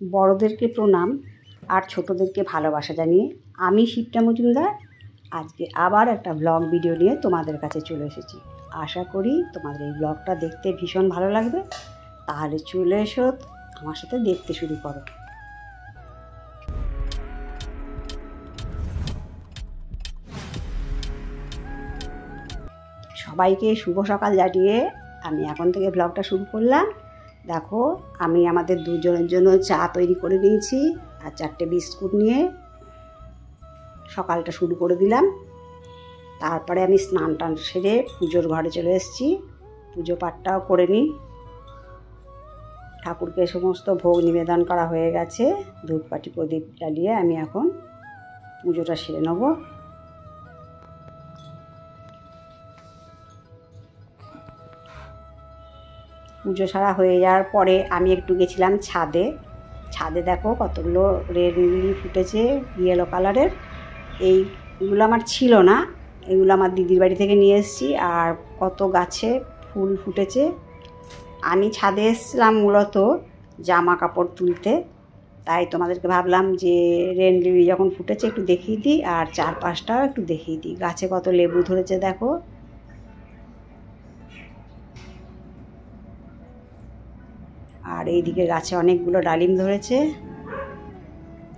বড়দেরকে প্রণাম আর ছোটদেরকে ভালোবাসা জানিয়ে আমি শিপ্রা মজুমদার আজকে আবার একটা ব্লগ ভিডিও নিয়ে তোমাদের কাছে চলে এসেছি। আশা করি তোমাদের এই ব্লগটা দেখতে ভীষণ ভালো লাগবে। তাহলে চলে এসো, আমার সাথে দেখতে শুরু করো। সবাইকে শুভ সকাল জানিয়ে আমি এখন থেকে ব্লগটা শুরু করলাম। দেখো, আমি আমাদের দুজনের জন্য চা তৈরি করে নিয়েছি আর 4টে বিস্কুট নিয়ে সকালটা শুরু করে দিলাম। তারপরে আমি স্নান টান সেরে পুজোর ঘরে চলে এসেছি। পুজো পাঠটাও করে নিই। ঠাকুরকে সমস্ত ভোগ নিবেদন করা হয়ে গেছে। ধূপকাঠি প্রদীপ জ্বালিয়ে আমি এখন পুজোটা সেরে নেব। পুজো সারা হয়ে যাওয়ার পরে আমি একটু গেছিলাম ছাদে। দেখো কতগুলো রেড লিলি ফুটেছে ইয়েলো কালারের। এইগুলো আমার ছিল না, এগুলো আমার দিদির বাড়ি থেকে নিয়ে এসেছি। আর কত গাছে ফুল ফুটেছে। আমি ছাদে এসেছিলাম মূলত জামা কাপড় তুলতে, তাই তোমাদেরকে ভাবলাম যে রেড লিলি যখন ফুটেছে একটু দেখিয়ে দিই আর চারপাশটাও একটু দেখিয়ে দিই। গাছে কত লেবু ধরেছে দেখো। আর এইদিকে গাছে অনেকগুলো ডালিম ধরেছে।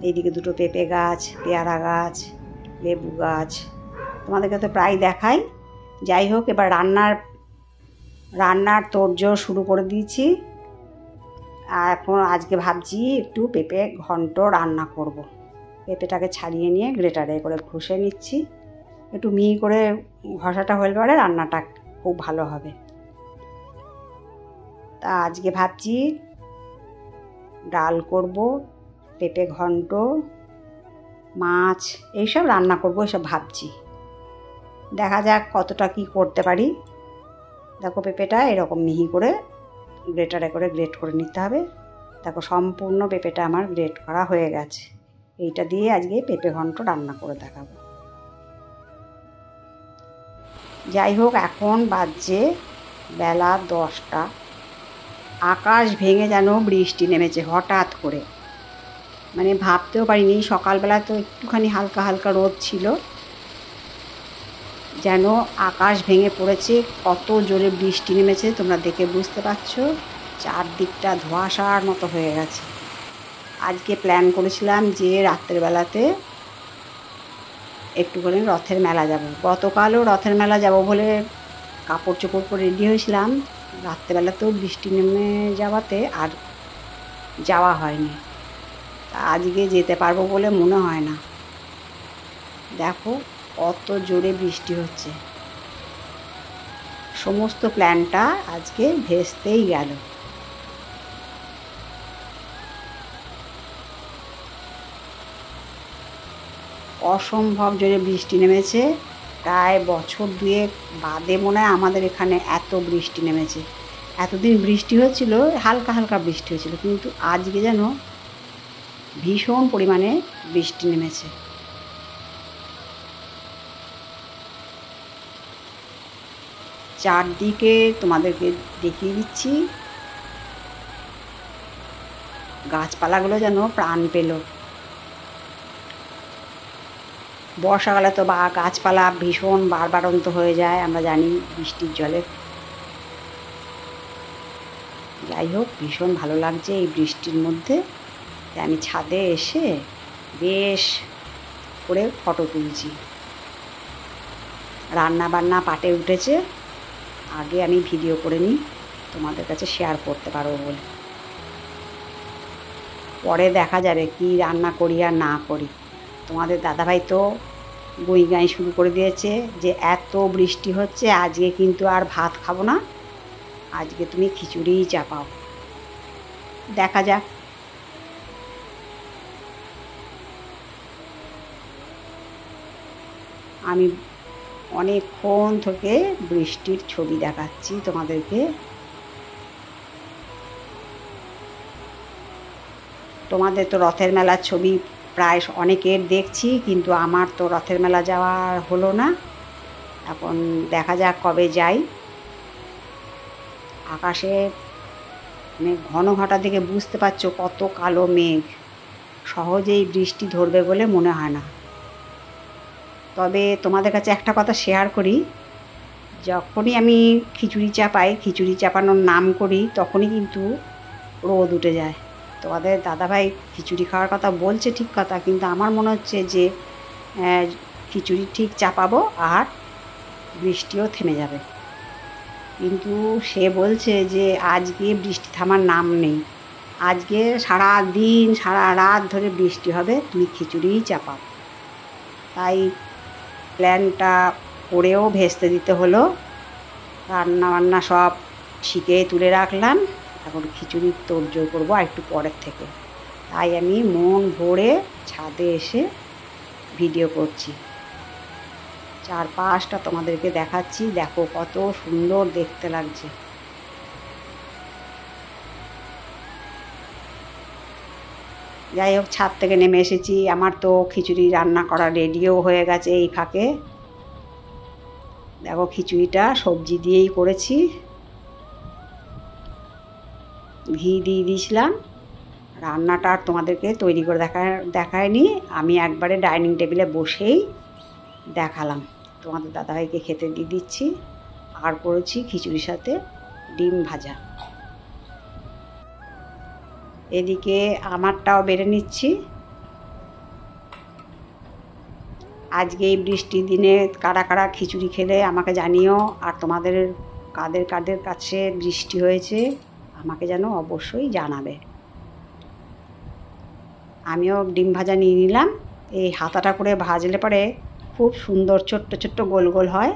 এইদিকে দুটো পেঁপে গাছ, পেয়ারা গাছ, লেবু গাছ তোমাদেরকে তো প্রায় দেখাই। যাই হোক, এবার রান্নার তোড়জোড় শুরু করে দিয়েছি। আর এখন আজকে ভাবছি একটু পেঁপে ঘন্ট রান্না করব। পেঁপেটাকে ছাড়িয়ে নিয়ে গ্রেটারে করে ঘষে নিচ্ছি। একটু মিহি করে ঘষাটা হলে পরে রান্নাটা খুব ভালো হবে। তা আজকে ভাবছি ডাল করব, পেঁপে ঘন্ট, মাছ এইসব রান্না করব, এসব ভাবছি। দেখা যাক কতটা কি করতে পারি। দেখো, পেঁপেটা এরকম মিহি করে গ্রেটারে করে গ্রেট করে নিতে হবে। দেখো, সম্পূর্ণ পেঁপেটা আমার গ্রেট করা হয়ে গেছে। এইটা দিয়ে আজকে পেঁপে ঘন্ট রান্না করে দেখাবো। যাই হোক, এখন বাজছে বেলা 10টা। আকাশ ভেঙে যেন বৃষ্টি নেমেছে হঠাৎ করে। মানে ভাবতেও পারিনি। সকালবেলা তো একটুখানি হালকা হালকা রোদ ছিল, যেন আকাশ ভেঙে পড়েছে। কত জোরে বৃষ্টি নেমেছে তোমরা দেখে বুঝতে পারছো। চারদিকটা ধোঁয়াশার মতো হয়ে গেছে। আজকে প্ল্যান করেছিলাম যে রাত্রেবেলাতে একটুখানি রথের মেলা যাব। গতকালও রথের মেলা যাব বলে কাপড় চোপড় করে রেডি হয়েছিলাম। রাত্রেবেলাতেও বৃষ্টি নেমে যাওয়াতে আর যাওয়া হয়নি। আজকে যেতে পারবো বলে মনে হয় না। দেখো কত জোরে বৃষ্টি হচ্ছে। সমস্ত প্ল্যানটা আজকে ভেস্তেই গেল। অসম্ভব জোরে বৃষ্টি নেমেছে। প্রায় বছর দুয়েক বাদে মনে হয় আমাদের এখানে এত বৃষ্টি নেমেছে। এতদিন বৃষ্টি হচ্ছিল, হালকা হালকা বৃষ্টি হয়েছিল, কিন্তু আজকে যেন ভীষণ পরিমাণে বৃষ্টি নেমেছে। চারদিকে তোমাদেরকে দেখিয়ে দিচ্ছি। গাছপালাগুলো যেন প্রাণ পেল। বর্ষাকালে তো গাছপালা ভীষণ বাড়বাড়ন্ত হয়ে যায়, আমরা জানি, বৃষ্টির জলে। যাই হোক, ভীষণ ভালো লাগছে এই বৃষ্টির মধ্যে। আমি ছাদে এসে বেশ করে ফটো তুলছি। রান্না বান্না পাটে উঠেছে, আগে আমি ভিডিও করে নিই তোমাদের কাছে শেয়ার করতে পারবো বলে। পরে দেখা যাবে কি রান্না করি আর না করি। তোমাদের দাদাভাই তো গুঁই গাঁই শুরু করে দিয়েছে যে এত বৃষ্টি হচ্ছে, আজকে কিন্তু আর ভাত খাবো না, আজকে তুমি খিচুড়িই চাপাও। দেখা যাক। আমি অনেকক্ষণ থেকে বৃষ্টির ছবি দেখাচ্ছি তোমাদেরকে। তোমাদের তো রথের মেলার ছবি প্রায় অনেকের দেখছি, কিন্তু আমার তো রথের মেলা যাওয়া হলো না। এখন দেখা যাক কবে যাই। আকাশে মেঘ ঘন ঘটা দেখে বুঝতে পারছো কত কালো মেঘ, সহজেই বৃষ্টি ধরবে বলে মনে হয় না। তবে তোমাদের কাছে একটা কথা শেয়ার করি, যখনই আমি খিচুড়ি চাপাই, খিচুড়ি চাপানোর নাম করি, তখনই কিন্তু রোদ উঠে যায়। তোমাদের দাদাভাই খিচুড়ি খাওয়ার কথা বলছে ঠিক কথা, কিন্তু আমার মনে হচ্ছে যে খিচুড়ি ঠিক চাপাবো আর বৃষ্টিও থেমে যাবে। কিন্তু সে বলছে যে আজকে বৃষ্টি থামার নাম নেই, আজকে সারা দিন সারা রাত ধরে বৃষ্টি হবে, তুমি খিচুড়িই চাপাও। তাই প্ল্যানটা করেও ভেস্তে দিতে হলো। রান্না বান্না সব শিখে তুলে রাখলাম, এখন খিচুড়ির তোড়জোড় করবো আর একটু পরের থেকে। তাই আমি মন ভরে ছাদে এসে ভিডিও করছি, চারপাশটা তোমাদেরকে দেখাচ্ছি। দেখো কত সুন্দর দেখতে লাগছে। যাই হোক, ছাদ থেকে নেমে এসেছি, আমার তো খিচুড়ি রান্না করা রেডিও হয়ে গেছে। এই ফাঁকে দেখো খিচুড়িটা সবজি দিয়েই করেছি, ঘি দিয়ে দিয়েছিলাম। রান্নাটা আর তোমাদেরকে তৈরি করে দেখায়নি, আমি একবারে ডাইনিং টেবিলে বসেই দেখালাম। তোমাদের দাদাভাইকে খেতে দিয়ে দিচ্ছি, আর করেছি খিচুড়ির সাথে ডিম ভাজা। এদিকে আমারটাও বেড়ে নিচ্ছি। আজকে এই বৃষ্টির দিনে কারা কারা খিচুড়ি খেলে আমাকে জানিও, আর তোমাদের কাদের কাদের কাছে বৃষ্টি হয়েছে আমাকে যেন অবশ্যই জানাবে। আমিও ডিম ভাজা নিয়ে নিলাম। এই হাতাটা করে ভাজলে পরে খুব সুন্দর ছোট্ট ছোট্ট গোল গোল হয়।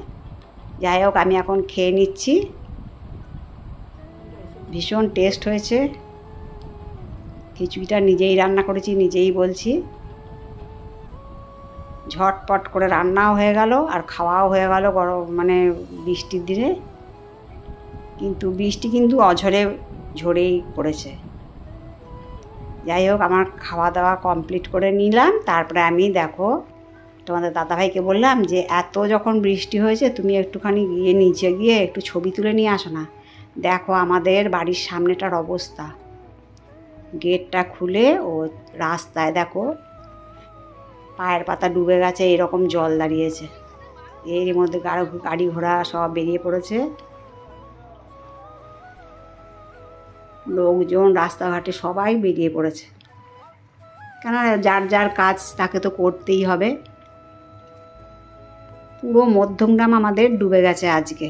যাই হোক, আমি এখন খেয়ে নিচ্ছি। ভীষণ টেস্ট হয়েছে। খিচুড়িটা নিজেই রান্না করেছি, নিজেই বলছি। ঝটপট করে রান্নাও হয়ে গেল আর খাওয়াও হয়ে গেল গরম মানে বৃষ্টির দিনে। কিন্তু বৃষ্টি কিন্তু অঝরে ঝরেই পড়েছে। যাই হোক, আমার খাওয়া দাওয়া কমপ্লিট করে নিলাম। তারপরে আমি দেখো তোমাদের দাদাভাইকে বললাম যে এত যখন বৃষ্টি হয়েছে তুমি একটুখানি গিয়ে নিচে গিয়ে একটু ছবি তুলে নিয়ে আসো না। দেখো আমাদের বাড়ির সামনেটার অবস্থা, গেটটা খুলে ও রাস্তায় দেখো পায়ের পাতা ডুবে গেছে, এরকম জল দাঁড়িয়েছে। এর মধ্যে গাড়ি ঘোড়া সব বেরিয়ে পড়েছে, লোকজন রাস্তাঘাটে সবাই বেরিয়ে পড়েছে। কেন, যার যার কাজ তাকে তো করতেই হবে। পুরো মধ্যমগ্রাম আমাদের ডুবে গেছে আজকে,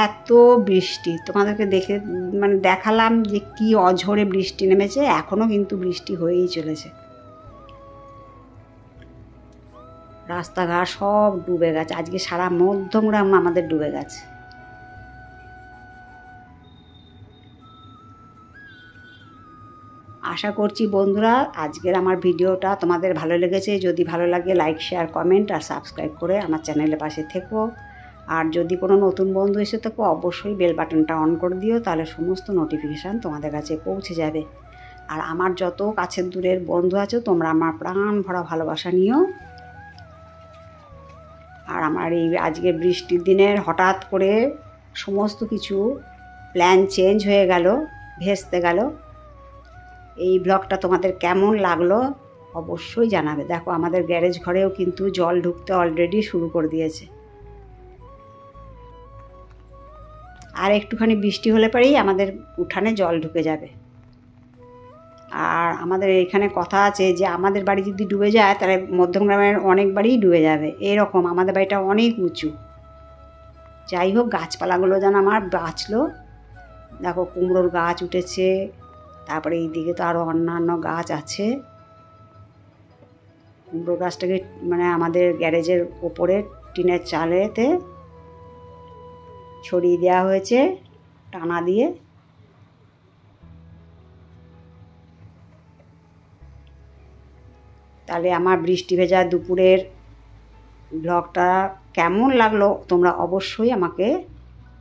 এত বৃষ্টি। তোমাদেরকে দেখে মানে দেখালাম যে কি অঝরে বৃষ্টি নেমেছে, এখনও কিন্তু বৃষ্টি হয়েই চলেছে। রাস্তাঘাট সব ডুবে গেছে, আজকে সারা মধ্যমগ্রাম আমাদের ডুবে গেছে। আশা করছি বন্ধুরা আজকের আমার ভিডিওটা তোমাদের ভালো লেগেছে। যদি ভালো লাগে লাইক শেয়ার কমেন্ট আর সাবস্ক্রাইব করে আমার চ্যানেলের পাশে থেকো। আর যদি কোনো নতুন বন্ধু এসে থাকো অবশ্যই বেল বাটনটা অন করে দিও, তাহলে সমস্ত নোটিফিকেশান তোমাদের কাছে পৌঁছে যাবে। আর আমার যত কাছের দূরের বন্ধু আছো তোমরা আমার প্রাণ ভরা ভালোবাসা নিও। আর আমার এই আজকে বৃষ্টির দিনের হঠাৎ করে সমস্ত কিছু প্ল্যান চেঞ্জ হয়ে গেল, ভেস্তে গেল। এই ব্লগটা তোমাদের কেমন লাগলো অবশ্যই জানাবে। দেখো আমাদের গ্যারেজ ঘরেও কিন্তু জল ঢুকতে অলরেডি শুরু করে দিয়েছে। আর একটুখানি বৃষ্টি হলে পরেই আমাদের উঠানে জল ঢুকে যাবে। আর আমাদের এখানে কথা আছে যে আমাদের বাড়ি যদি ডুবে যায় তাহলে মধ্যমগ্রামের অনেক বাড়িই ডুবে যাবে, এরকম। আমাদের বাড়িটা অনেক উঁচু। যাই হোক, গাছপালাগুলো যেন আমার বাঁচলো। দেখো কুমড়োর গাছ উঠেছে, তারপরে এই দিকে তো আরও অন্যান্য গাছ আছে। কুমড়ো গাছটাকে মানে আমাদের গ্যারেজের ওপরে টিনের চালেতে ছড়িয়ে দেওয়া হয়েছে টানা দিয়ে। তাহলে আমার বৃষ্টি ভেজা দুপুরের ব্লগটা কেমন লাগলো তোমরা অবশ্যই আমাকে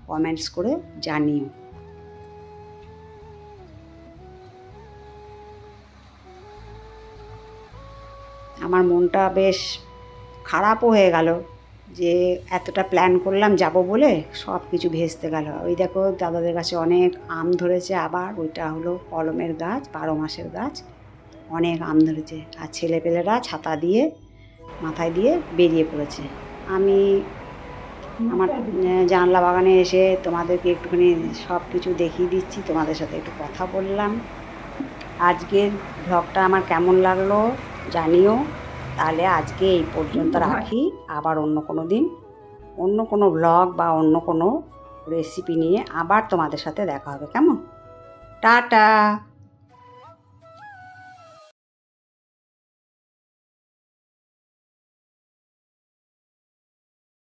কমেন্টস করে জানিও। আমার মনটা বেশ খারাপও হয়ে গেল যে এতটা প্ল্যান করলাম যাব বলে সব কিছু ভেস্তে গেল। ওই দেখো দাদাদের কাছে অনেক আম ধরেছে, আবার ওইটা হলো কলমের গাছ, 12 মাসের গাছ, অনেক আম ধরেছে। আর ছেলেপেলেরা ছাতা দিয়ে মাথায় দিয়ে বেরিয়ে পড়েছে। আমি আমার জানলা বাগানে এসে তোমাদেরকে একটুখানি সব কিছু দেখিয়ে দিচ্ছি, তোমাদের সাথে একটু কথা বললাম। আজকের ব্লগটা আমার কেমন লাগলো জানিও। তাহলে আজকে এই পর্যন্ত রাখি, আবার অন্য কোনো দিন অন্য কোনো ব্লগ বা অন্য কোনো রেসিপি নিয়ে আবার তোমাদের সাথে দেখা হবে। কেমন? টাটা।